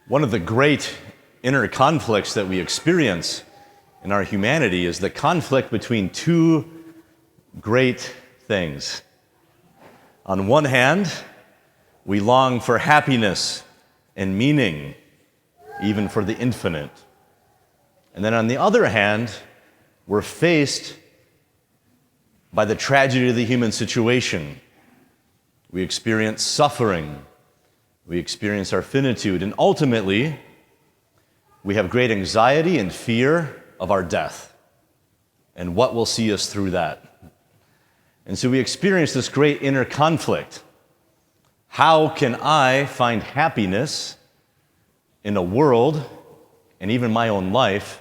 One of the great inner conflicts that we experience in our humanity is the conflict between two great things. On one hand, we long for happiness and meaning, even for the infinite. And then on the other hand, we're faced by the tragedy of the human situation. We experience suffering. We experience our finitude. And ultimately, we have great anxiety and fear of our death and what will see us through that. And so we experience this great inner conflict. How can I find happiness in a world, and even my own life,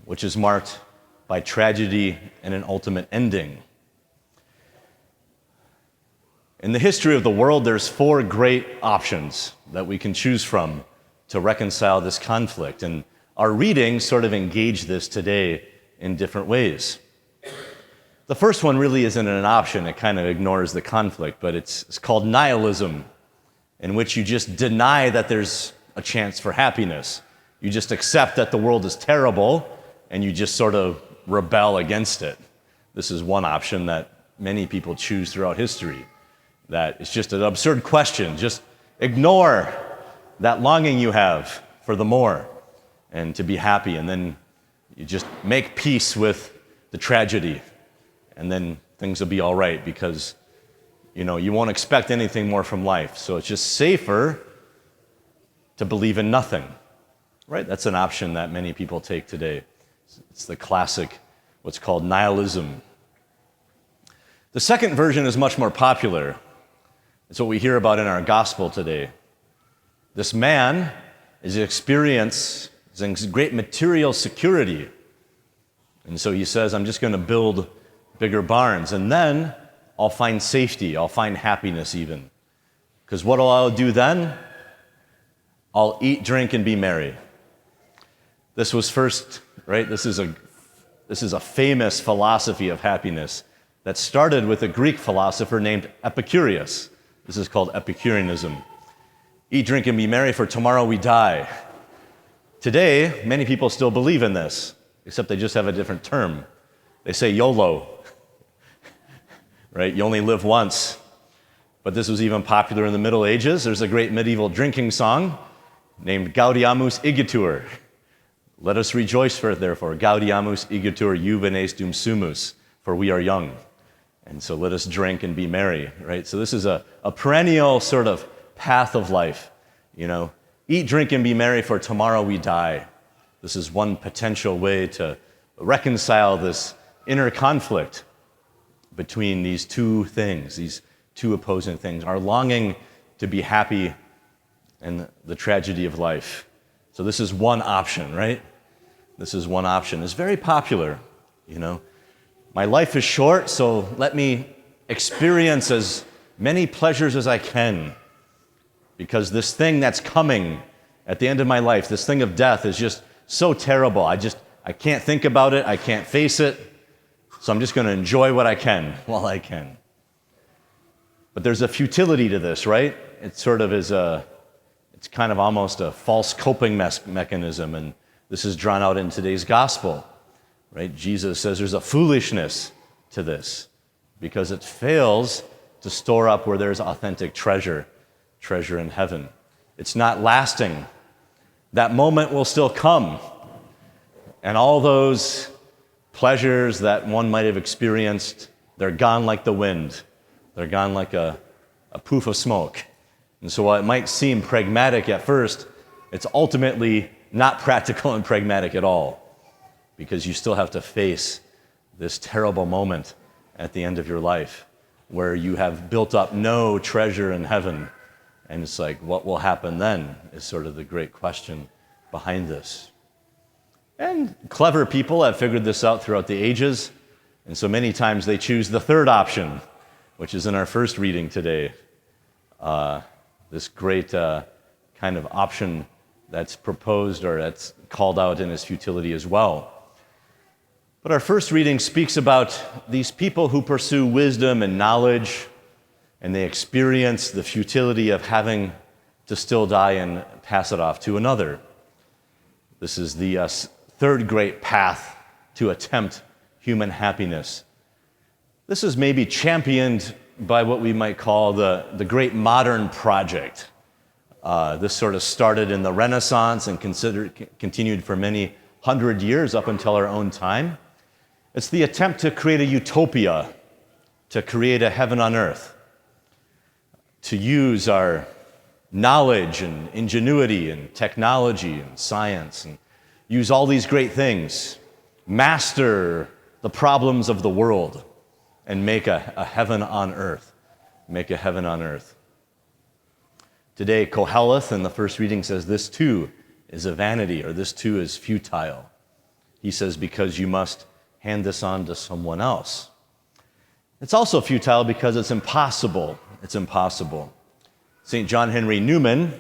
which is marked by tragedy and an ultimate ending? In the history of the world, there's four great options that we can choose from to reconcile this conflict. And our readings sort of engage this today in different ways. The first one really isn't an option. It kind of ignores the conflict, but it's called nihilism, in which you just deny that there's a chance for happiness. You just accept that the world is terrible, and you just sort of rebel against it. This is one option that many people choose throughout history. That it's just an absurd question. Just ignore that longing you have for the more and to be happy, and then you just make peace with the tragedy, and then things will be all right because you won't expect anything more from life. So it's just safer to believe in nothing, right? That's an option that many people take today. It's the classic, what's called nihilism. The second version is much more popular. It's what we hear about in our gospel today. This man is experiencing great material security. And so he says, I'm just going to build bigger barns, and then I'll find safety, I'll find happiness even. Because what will I do then? I'll eat, drink, and be merry. This was first, right? This is a famous philosophy of happiness that started with a Greek philosopher named Epicurus. This is called Epicureanism. Eat, drink, and be merry, for tomorrow we die. Today, many people still believe in this, except they just have a different term. They say YOLO, right? You only live once. But this was even popular in the Middle Ages. There's a great medieval drinking song named Gaudiamus igitur. Let us rejoice for it, therefore. Gaudiamus igitur juvenes dum sumus, for we are young. And so let us drink and be merry, right? So this is a perennial sort of path of life, Eat, drink, and be merry, for tomorrow we die. This is one potential way to reconcile this inner conflict between these two things, these two opposing things, our longing to be happy and the tragedy of life. So this is one option, right? This is one option. It's very popular, My life is short, so let me experience as many pleasures as I can, because this thing that's coming at the end of my life, this thing of death, is just so terrible. I can't think about it, I can't face it, so I'm just going to enjoy what I can while I can. But there's a futility to this, right? It sort of is it's kind of almost a false coping mechanism, and this is drawn out in today's gospel. Right? Jesus says there's a foolishness to this because it fails to store up where there's authentic treasure in heaven. It's not lasting. That moment will still come. And all those pleasures that one might have experienced, they're gone like the wind. They're gone like a poof of smoke. And so while it might seem pragmatic at first, it's ultimately not practical and pragmatic at all, because you still have to face this terrible moment at the end of your life where you have built up no treasure in heaven. And it's like, what will happen then is sort of the great question behind this. And clever people have figured this out throughout the ages, and so many times they choose the third option, which is in our first reading today. This great kind of option that's proposed or that's called out in his futility as well. But our first reading speaks about these people who pursue wisdom and knowledge, and they experience the futility of having to still die and pass it off to another. This is the third great path to attempt human happiness. This is maybe championed by what we might call the great modern project. This sort of started in the Renaissance and continued for many hundred years up until our own time. It's the attempt to create a utopia, to create a heaven on earth, to use our knowledge and ingenuity and technology and science and use all these great things, master the problems of the world, and make a heaven on earth. Make a heaven on earth. Today, Koheleth in the first reading says this too is a vanity, or this too is futile. He says because you must hand this on to someone else. It's also futile because it's impossible. It's impossible. St. John Henry Newman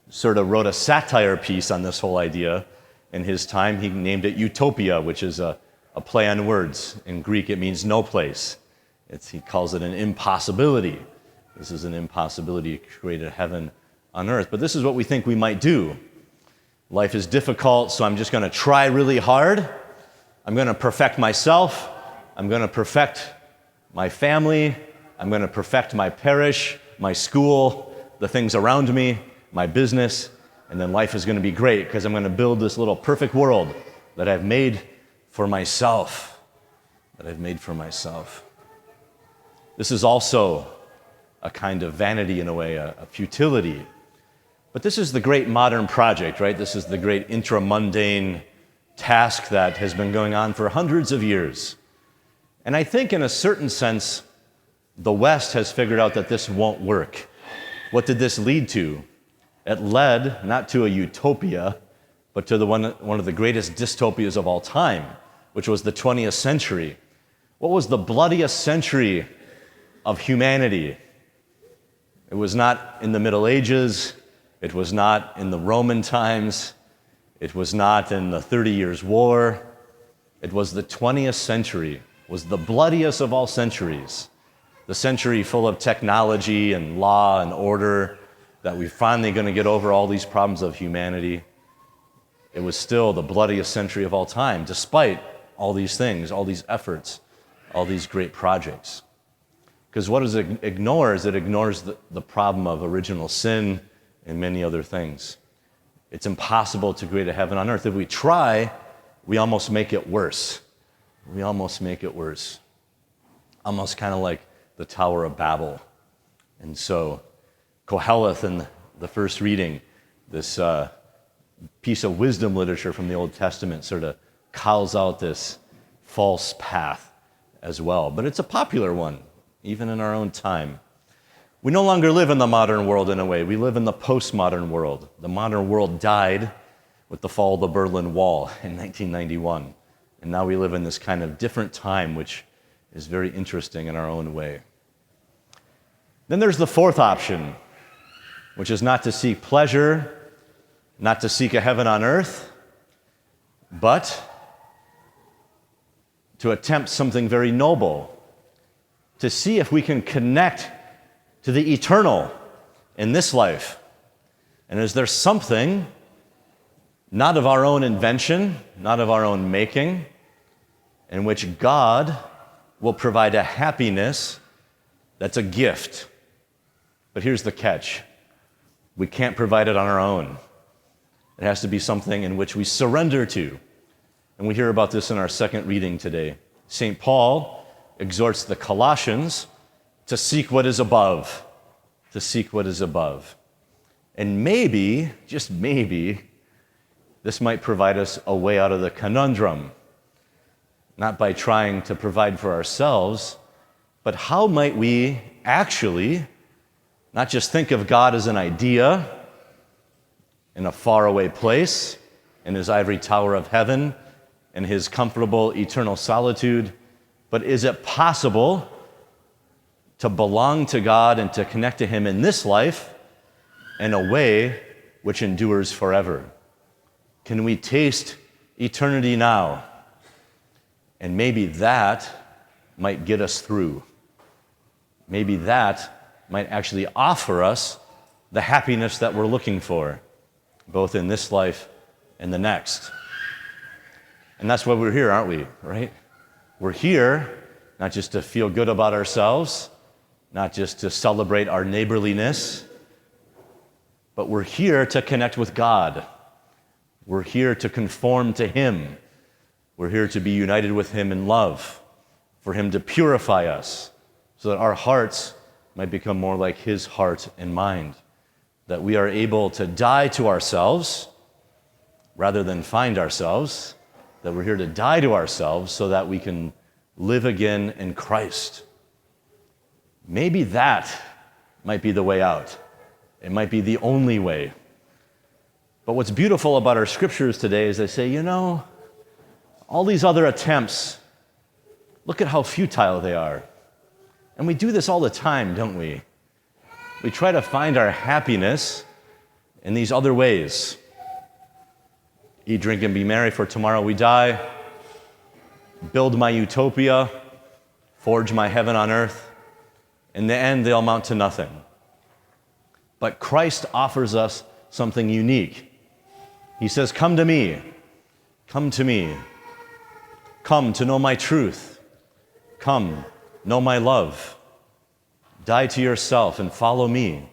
sort of wrote a satire piece on this whole idea in his time. He named it Utopia, which is a play on words. In Greek, it means no place. He calls it an impossibility. This is an impossibility to create a heaven on earth. But this is what we think we might do. Life is difficult, so I'm just going to try really hard. I'm going to perfect myself. I'm going to perfect my family. I'm going to perfect my parish, my school, the things around me, my business, and then life is going to be great because I'm going to build this little perfect world that I've made for myself. This is also a kind of vanity in a way, a futility. But this is the great modern project, right? This is the great intramundane task that has been going on for hundreds of years. And I think in a certain sense, the West has figured out that this won't work. What did this lead to? It led not to a utopia, but to one of the greatest dystopias of all time, which was the 20th century. What was the bloodiest century of humanity? It was not in the Middle Ages. It was not in the Roman times. It was not in the 30 Years' War. It was the 20th century. It was the bloodiest of all centuries. The century full of technology and law and order, that we're finally going to get over all these problems of humanity. It was still the bloodiest century of all time, despite all these things, all these efforts, all these great projects. Because what it ignores the problem of original sin and many other things. It's impossible to create a heaven on earth. If we try, we almost make it worse. Almost kind of like the Tower of Babel. And so Koheleth in the first reading, this piece of wisdom literature from the Old Testament sort of calls out this false path as well. But it's a popular one, even in our own time. We no longer live in the modern world in a way. We live in the postmodern world. The modern world died with the fall of the Berlin Wall in 1991. And now we live in this kind of different time, which is very interesting in our own way. Then there's the fourth option, which is not to seek pleasure, not to seek a heaven on earth, but to attempt something very noble, to see if we can connect to the eternal in this life. And is there something, not of our own invention, not of our own making, in which God will provide a happiness that's a gift? But here's the catch. We can't provide it on our own. It has to be something in which we surrender to. And we hear about this in our second reading today. St. Paul exhorts the Colossians to seek what is above, And maybe, just maybe, this might provide us a way out of the conundrum, not by trying to provide for ourselves, but how might we actually not just think of God as an idea in a faraway place, in his ivory tower of heaven, in his comfortable eternal solitude, but is it possible to belong to God and to connect to him in this life in a way which endures forever? Can we taste eternity now? And maybe that might get us through. Maybe that might actually offer us the happiness that we're looking for, both in this life and the next. And that's why we're here, aren't we, right? We're here not just to feel good about ourselves, not just to celebrate our neighborliness, but we're here to connect with God. We're here to conform to Him. We're here to be united with Him in love, for Him to purify us so that our hearts might become more like His heart and mind, that we are able to die to ourselves rather than find ourselves, that we're here to die to ourselves so that we can live again in Christ. Maybe that might be the way out. It might be the only way. But what's beautiful about our scriptures today is they say, all these other attempts, look at how futile they are. And we do this all the time, don't we? We try to find our happiness in these other ways. Eat, drink, and be merry, for tomorrow we die. Build my utopia. Forge my heaven on earth. In the end, they'll amount to nothing. But Christ offers us something unique. He says, come to me. Come to me. Come to know my truth. Come, know my love. Die to yourself and follow me.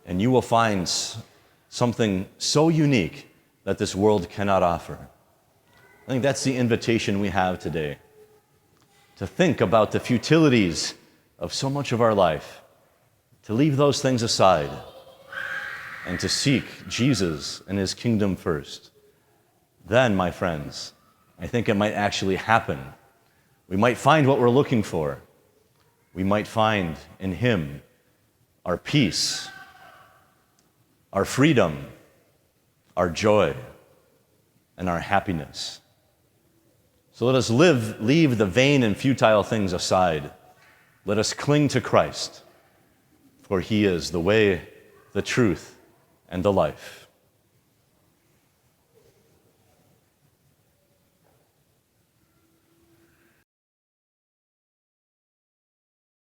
And you will find something so unique that this world cannot offer. I think that's the invitation we have today. To think about the futilities of so much of our life. To leave those things aside. And to seek Jesus and His kingdom first. Then, my friends, I think it might actually happen. We might find what we're looking for. We might find in Him our peace, our freedom, our joy, and our happiness. So let us leave the vain and futile things aside. Let us cling to Christ, for He is the way, the truth, and the life.